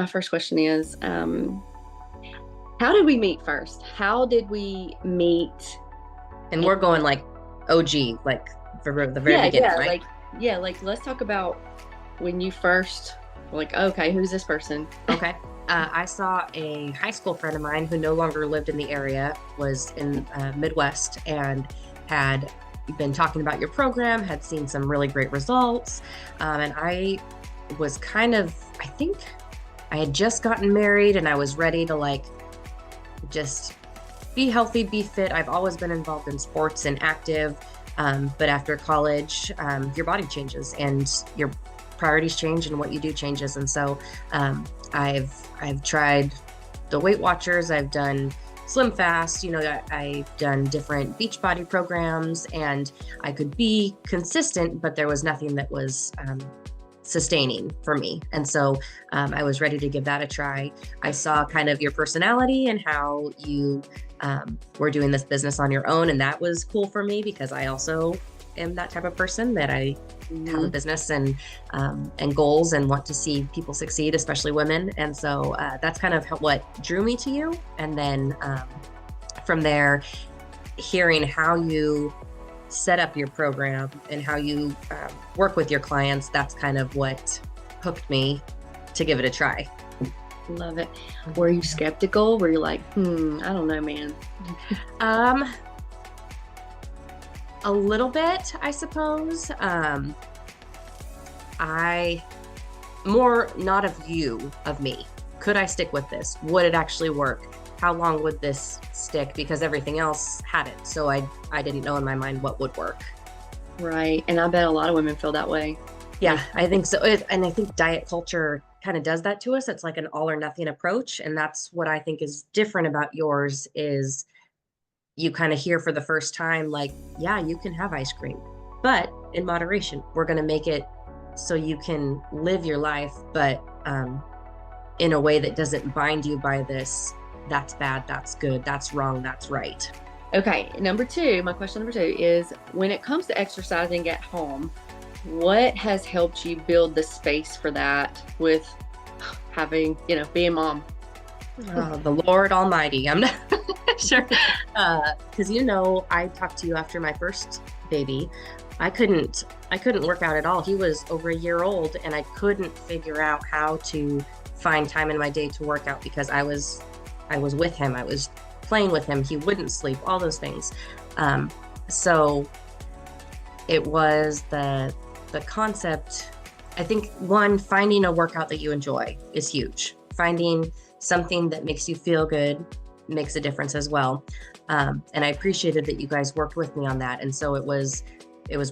my first question is, how did we meet first? How did we meet? And And we're going like OG, like for the very yeah, beginning, yeah, right? like let's talk about when you first were like, okay, who's this person? Okay. I saw a high school friend of mine who no longer lived in the area, was in Midwest, and had been talking about your program, had seen some really great results. And I was kind of, I think I had just gotten married and I was ready to like just be healthy, be fit. I've always been involved in sports and active. But after college, your body changes and your priorities change and what you do changes. And so I've tried the Weight Watchers. I've done Slim Fast. I've done different beach body programs, and I could be consistent, but there was nothing that was sustaining for me. And so I was ready to give that a try. I saw kind of your personality and how you were doing this business on your own. And that was cool for me because I also am that type of person that I have a business and goals and want to see people succeed, especially women. And so that's kind of what drew me to you. And then from there, hearing how you set up your program and how you work with your clients, that's kind of what hooked me to give it a try. Love it. Were you skeptical? Were you like, I don't know, man? A little bit, I suppose. I more not of you, of me. Could I stick with this? Would it actually work? How long would this stick? Because everything else hadn't. So I didn't know in my mind what would work. Right. And I bet a lot of women feel that way. Yeah, I think so. And I think diet culture kind of does that to us. It's like an all or nothing approach. And that's what I think is different about yours is you kind of hear for the first time, like, yeah, you can have ice cream, but in moderation. We're going to make it so you can live your life, but in a way that doesn't bind you by this. That's bad, that's good, that's wrong, that's right. Okay. My question number two is, when it comes to exercising at home, what has helped you build the space for that with having, being mom? The Lord Almighty. I'm not sure. Because I talked to you after my first baby. I couldn't work out at all. He was over a year old and I couldn't figure out how to find time in my day to work out because I was with him. I was playing with him. He wouldn't sleep, all those things. So it was the concept. I think one, finding a workout that you enjoy is huge. Finding something that makes you feel good makes a difference as well. And I appreciated that you guys worked with me on that. And so it was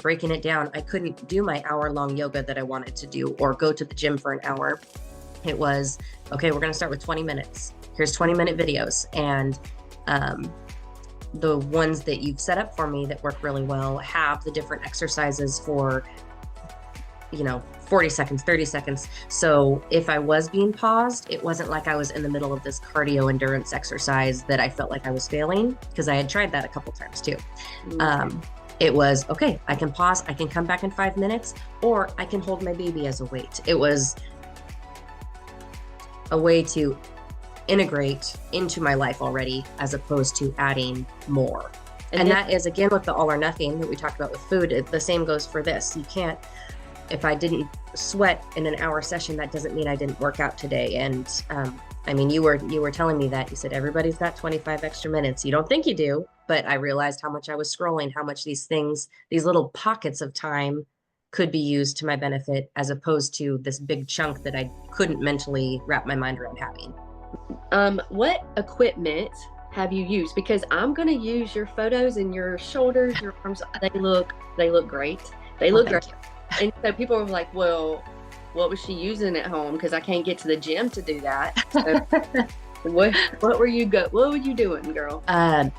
breaking it down. I couldn't do my hour-long yoga that I wanted to do or go to the gym for an hour. It was, okay, we're going to start with 20 minutes. Here's 20-minute videos. And the ones that you've set up for me that work really well have the different exercises for 40 seconds, 30 seconds. So if I was being paused, it wasn't like I was in the middle of this cardio endurance exercise that I felt like I was failing, because I had tried that a couple times too. It was, okay, I can pause, I can come back in 5 minutes, or I can hold my baby as a weight. It was a way to integrate into my life already, as opposed to adding more. And that is, again, with the all or nothing that we talked about with food, the same goes for this. You can't, if I didn't sweat in an hour session, that doesn't mean I didn't work out today. And you were telling me that. You said everybody's got 25 extra minutes. You don't think you do, but I realized how much I was scrolling, how much these little pockets of time could be used to my benefit, as opposed to this big chunk that I couldn't mentally wrap my mind around having. What equipment have you used? Because I'm going to use your photos and your shoulders, your arms. They look great. They look great. And so people were like, well, what was she using at home? Because I can't get to the gym to do that. So what were you doing, girl?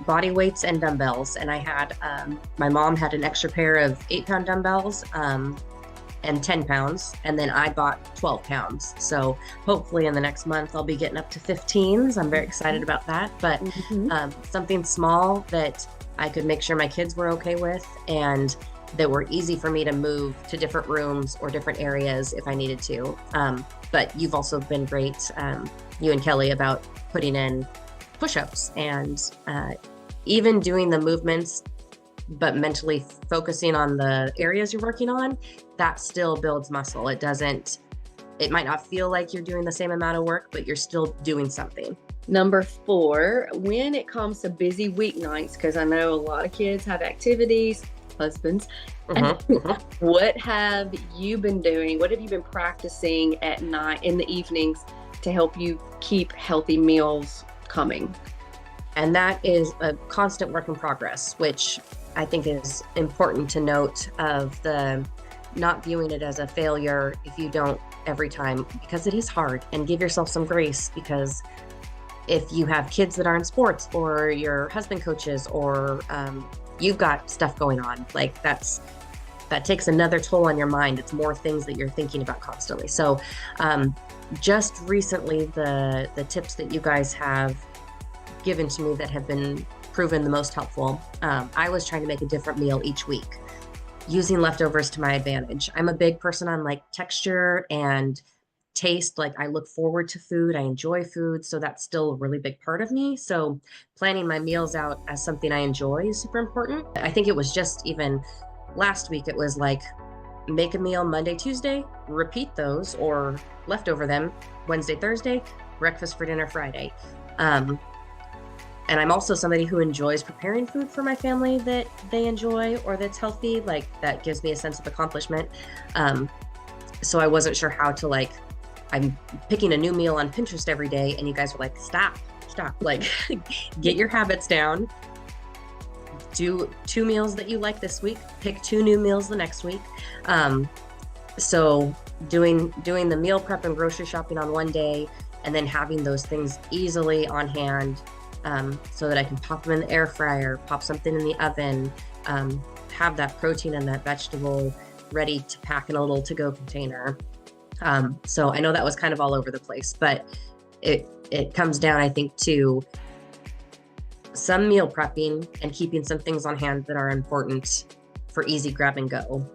Body weights and dumbbells. And I had, my mom had an extra pair of 8-pound dumbbells and 10 pounds. And then I bought 12 pounds. So hopefully in the next month, I'll be getting up to 15s. I'm very excited about that. But something small that I could make sure my kids were okay with, and that were easy for me to move to different rooms or different areas if I needed to. But you've also been great, you and Kelly, about putting in push-ups and even doing the movements, but mentally focusing on the areas you're working on. That still builds muscle. It might not feel like you're doing the same amount of work, but you're still doing something. Number 4, when it comes to busy weeknights, because I know a lot of kids have activities, husbands. What have you been doing? What have you been practicing at night, in the evenings, to help you keep healthy meals coming? And that is a constant work in progress, which I think is important to note, of the not viewing it as a failure if you don't every time, because it is hard, and give yourself some grace, because if you have kids that are in sports, or your husband coaches, or you've got stuff going on, like that takes another toll on your mind. It's more things that you're thinking about constantly. So just recently, the tips that you guys have given to me that have been proven the most helpful, I was trying to make a different meal each week, using leftovers to my advantage. I'm a big person on like texture and taste. Like, I look forward to food. I enjoy food. So that's still a really big part of me. So planning my meals out as something I enjoy is super important. I think it was just even last week, it was like, make a meal Monday, Tuesday, repeat those or leftover them Wednesday, Thursday, breakfast for dinner Friday. And I'm also somebody who enjoys preparing food for my family that they enjoy or that's healthy. Like, that gives me a sense of accomplishment. So I wasn't sure how to, like, I'm picking a new meal on Pinterest every day, and you guys were like, stop, like, get your habits down. Do 2 meals that you like this week, pick 2 new meals the next week. So doing the meal prep and grocery shopping on one day, and then having those things easily on hand, so that I can pop them in the air fryer, pop something in the oven, have that protein and that vegetable ready to pack in a little to-go container. So I know that was kind of all over the place, but it comes down, I think, to some meal prepping and keeping some things on hand that are important for easy grab and go,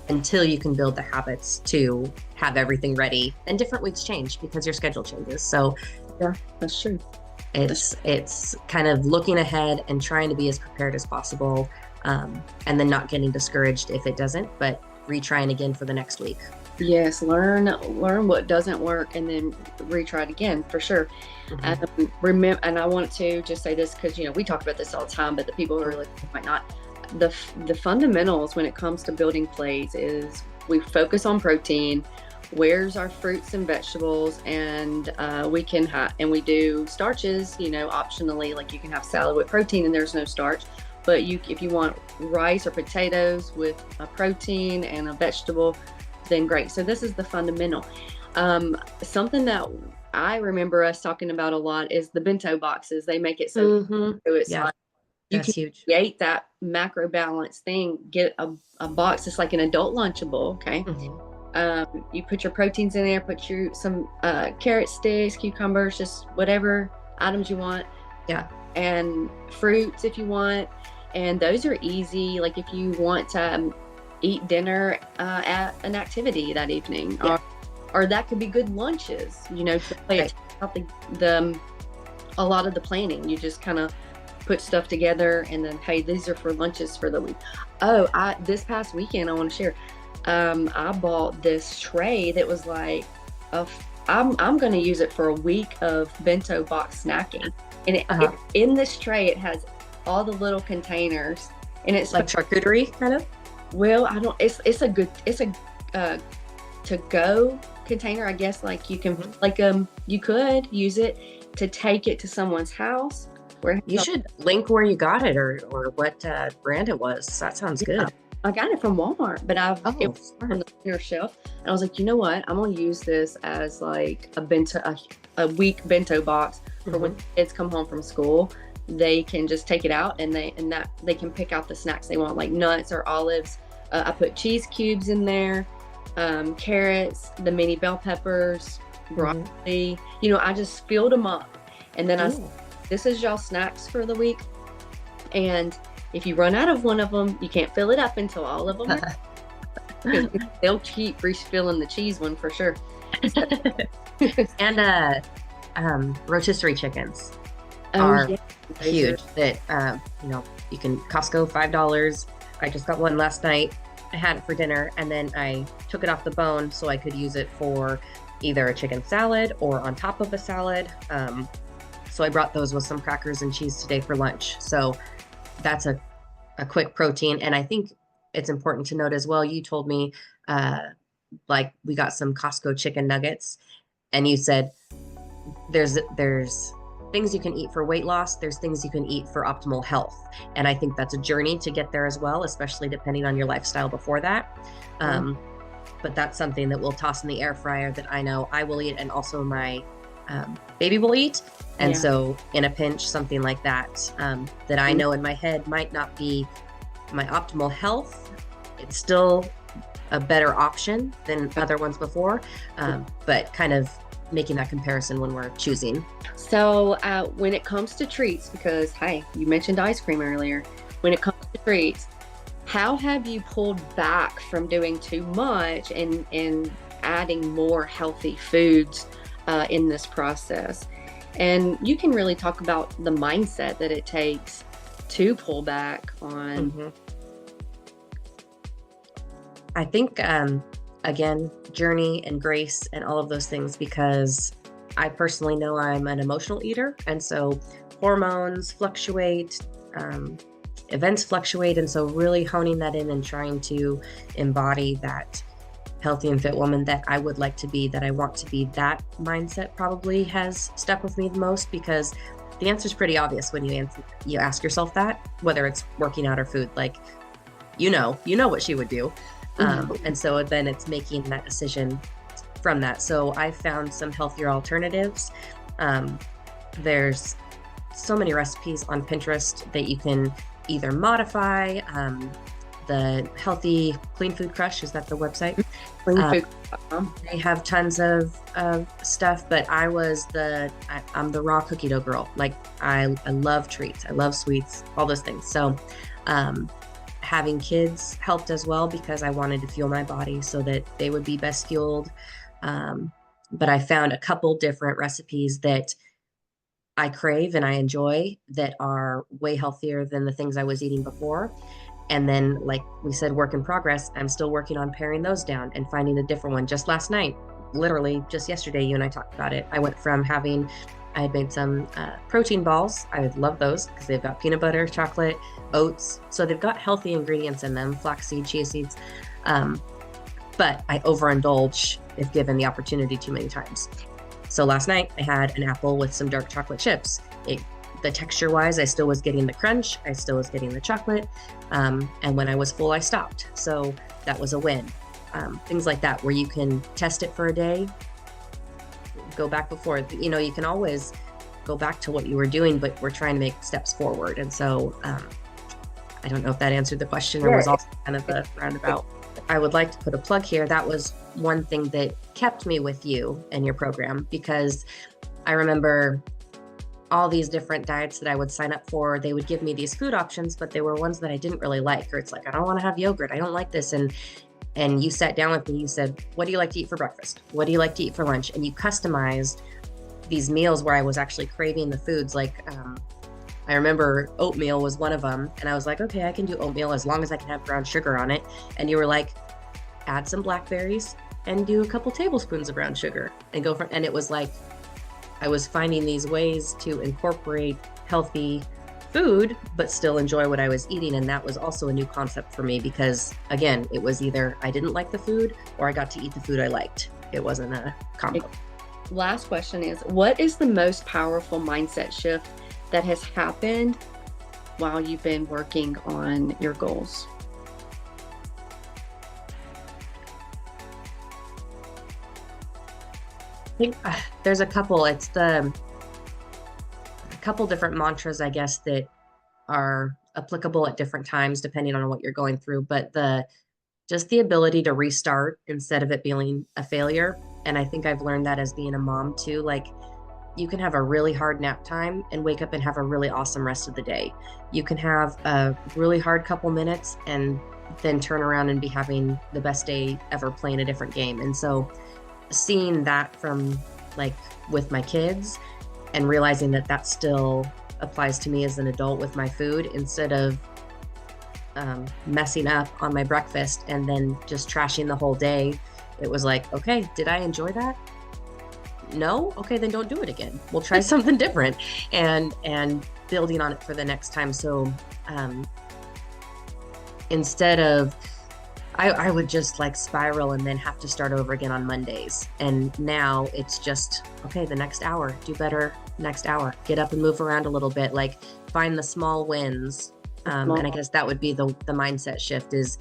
until you can build the habits to have everything ready. And different weeks change because your schedule changes. So yeah, that's true. It's kind of looking ahead and trying to be as prepared as possible, and then not getting discouraged if it doesn't, but retrying again for the next week. Yes, learn what doesn't work, and then retry it again, for sure. Remember, and I want to just say this, because we talk about this all the time, but the people who are listening might not. The fundamentals when it comes to building plates is we focus on protein. Where's our fruits and vegetables, and we do starches, optionally. Like, you can have salad with protein and there's no starch, but if you want rice or potatoes with a protein and a vegetable, then great. So this is the fundamental. Something that I remember us talking about a lot is the bento boxes. They make it so it's like you can huge. Create that macro balance thing. Get a box. It's like an adult Lunchable. Okay. You put your proteins in there, put some carrot sticks, cucumbers, just whatever items you want. Yeah. And fruits if you want. And those are easy. Like, if you want to eat dinner at an activity that evening, or that could be good lunches, to play out a lot of the planning. You just kind of put stuff together, and then, hey, these are for lunches for the week. This past weekend, I want to share. I bought this tray that was like, I'm going to use it for a week of bento box snacking. And in this tray, it has all the little containers, and it's like charcuterie kind of. Well, it's a to-go container, I guess. Like, you can you could use it to take it to someone's house. You should link where you got it or what brand it was. That sounds good. I got it from Walmart, but it was on the inner shelf, and I was like, you know what? I'm gonna use this as like a week bento box for when kids come home from school. They can just take it out, and they can pick out the snacks they want, like nuts or olives. I put cheese cubes in there, carrots, the mini bell peppers, broccoli. I just filled them up, and then this is y'all snacks for the week. And If you run out of one of them, you can't fill it up until all of them are, because they'll keep refilling the cheese one for sure. And rotisserie chickens Oh, are yeah. huge. That you can Costco $5. I just got one last night. I had it for dinner, and then I took it off the bone so I could use it for either a chicken salad or on top of a salad. So I brought those with some crackers and cheese today for lunch. So that's a quick protein. And I think it's important to note as well, you told me like we got some Costco chicken nuggets, and you said there's things you can eat for weight loss, there's things you can eat for optimal health. And I think that's a journey to get there as well, especially depending on your lifestyle before that. But that's something that we'll toss in the air fryer that I know I will eat, and also my baby will eat. And so in a pinch, something like that, that I know in my head might not be my optimal health, it's still a better option than other ones before, but kind of making that comparison when we're choosing. So when it comes to treats, because hey, you mentioned ice cream earlier, when it comes to treats, how have you pulled back from doing too much and adding more healthy foods in this process? And you can really talk about the mindset that it takes to pull back on. I think, again, journey and grace and all of those things, because I personally know I'm an emotional eater. And so hormones fluctuate, events fluctuate. And so really honing that in and trying to embody that healthy and fit woman that I would like to be, that I want to be, that mindset probably has stuck with me the most, because the answer is pretty obvious when you ask yourself that, whether it's working out or food. Like, you know what she would do. And so then it's making that decision from that. So I found some healthier alternatives. There's so many recipes on Pinterest that you can either modify. The Healthy Clean Food Crush, is that the website? They have tons of stuff, but I'm the raw cookie dough girl. Like I love treats, I love sweets, all those things. So having kids helped as well, because I wanted to fuel my body so that they would be best fueled. But I found a couple different recipes that I crave and I enjoy that are way healthier than the things I was eating before. And then, like we said, work in progress. I'm still working on paring those down and finding a different one. Just last night, literally just yesterday, you and I talked about it. I went from I had made some protein balls. I would love those because they've got peanut butter, chocolate, oats. So they've got healthy ingredients in them, flaxseed, chia seeds. But I overindulge if given the opportunity too many times. So last night I had an apple with some dark chocolate chips. The texture wise, I still was getting the crunch. I still was getting the chocolate. And when I was full, I stopped. So that was a win. Things like that, where you can test it for a day, go back before, you can always go back to what you were doing, but we're trying to make steps forward. And so I don't know if that answered the question or was also kind of a roundabout. I would like to put a plug here. That was one thing that kept me with you and your program, because I remember all these different diets that I would sign up for. They would give me these food options, but they were ones that I didn't really like, or it's like, I don't want to have yogurt, I don't like this. And you sat down with me, you said, what do you like to eat for breakfast? What do you like to eat for lunch? And you customized these meals where I was actually craving the foods. Like, I remember oatmeal was one of them. And I was like, okay, I can do oatmeal as long as I can have brown sugar on it. And you were like, add some blackberries and do a couple tablespoons of brown sugar and go from, and it was like, I was finding these ways to incorporate healthy food, but still enjoy what I was eating. And that was also a new concept for me, because again, it was either I didn't like the food or I got to eat the food I liked. It wasn't a combo. Last question is, what is the most powerful mindset shift that has happened while you've been working on your goals? I think there's a couple. It's a couple different mantras, I guess, that are applicable at different times depending on what you're going through. But just the ability to restart instead of it being a failure. And I think I've learned that as being a mom too. Like, you can have a really hard nap time and wake up and have a really awesome rest of the day. You can have a really hard couple minutes and then turn around and be having the best day ever playing a different game. And so seeing that from like with my kids and realizing that that still applies to me as an adult with my food, instead of messing up on my breakfast and then just trashing the whole day, it was like, okay, did I enjoy that? No? Okay, then don't do it again. We'll try something different, and building on it for the next time. So instead of, I would just like spiral and then have to start over again on Mondays. And now it's just, okay, the next hour, do better next hour. Get up and move around a little bit, like find the small wins. And I guess that would be the mindset shift. Is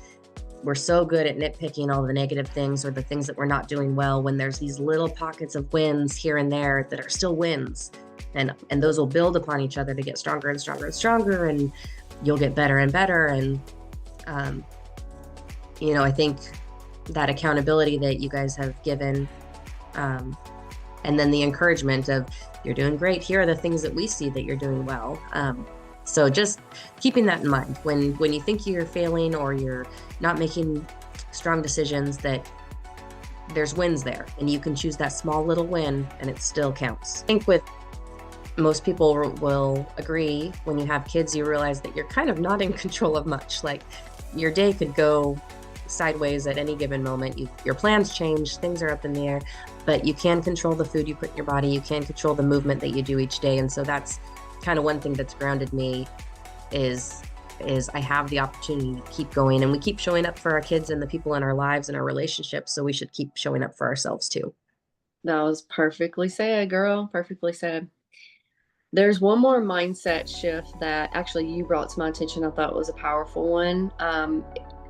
we're so good at nitpicking all the negative things or the things that we're not doing well, when there's these little pockets of wins here and there that are still wins. And those will build upon each other to get stronger and stronger and stronger, and you'll get better and better. And, I think that accountability that you guys have given, and then the encouragement of, you're doing great. Here are the things that we see that you're doing well. So just keeping that in mind when you think you're failing or you're not making strong decisions, that there's wins there, and you can choose that small little win and it still counts. I think with most people will agree, when you have kids, you realize that you're kind of not in control of much. Like your day could go sideways at any given moment. Your plans change, things are up in the air, but you can control the food you put in your body. You can control the movement that you do each day. And so that's kind of one thing that's grounded me, is I have the opportunity to keep going, and we keep showing up for our kids and the people in our lives and our relationships. So we should keep showing up for ourselves too. That was perfectly said, girl. Perfectly said. There's one more mindset shift that actually you brought to my attention. I thought was a powerful one.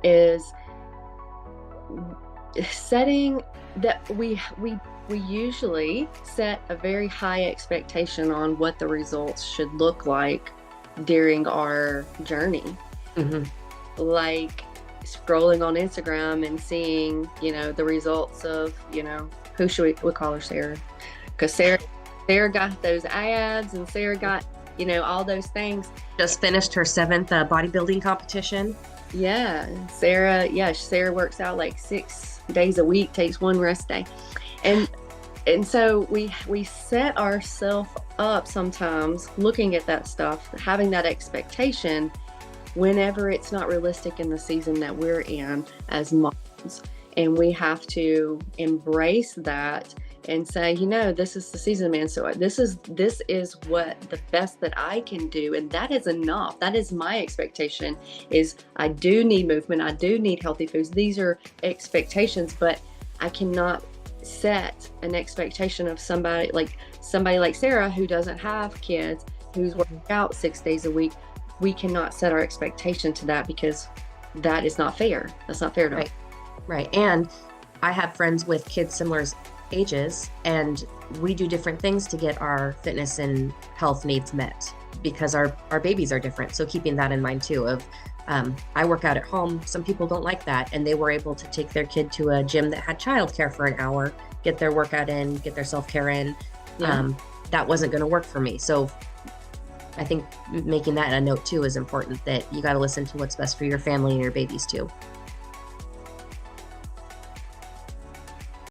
Is setting that we usually set a very high expectation on what the results should look like during our journey. Mm-hmm. Like scrolling on Instagram and seeing, the results of, who should we call her Sarah? Because Sarah got those ads, and Sarah got, all those things. Just finished her 7th bodybuilding competition. Yeah, Sarah works out like 6 days a week, takes 1 rest day. And so we set ourselves up sometimes looking at that stuff, having that expectation whenever it's not realistic in the season that we're in as moms. And we have to embrace that and say, this is the season, man. So this is what the best that I can do. And that is enough. That is my expectation, is I do need movement. I do need healthy foods. These are expectations, but I cannot set an expectation of somebody like Sarah, who doesn't have kids, who's working out 6 days a week. We cannot set our expectation to that, because that is not fair. That's not fair to us. Right. And I have friends with kids similar ages, and we do different things to get our fitness and health needs met, because our babies are different. So keeping that in mind too, of I work out at home. Some people don't like that, and they were able to take their kid to a gym that had childcare for an hour, get their workout in, get their self-care in. Yeah. That wasn't going to work for me. So I think making that a note too is important, that you got to listen to what's best for your family and your babies too.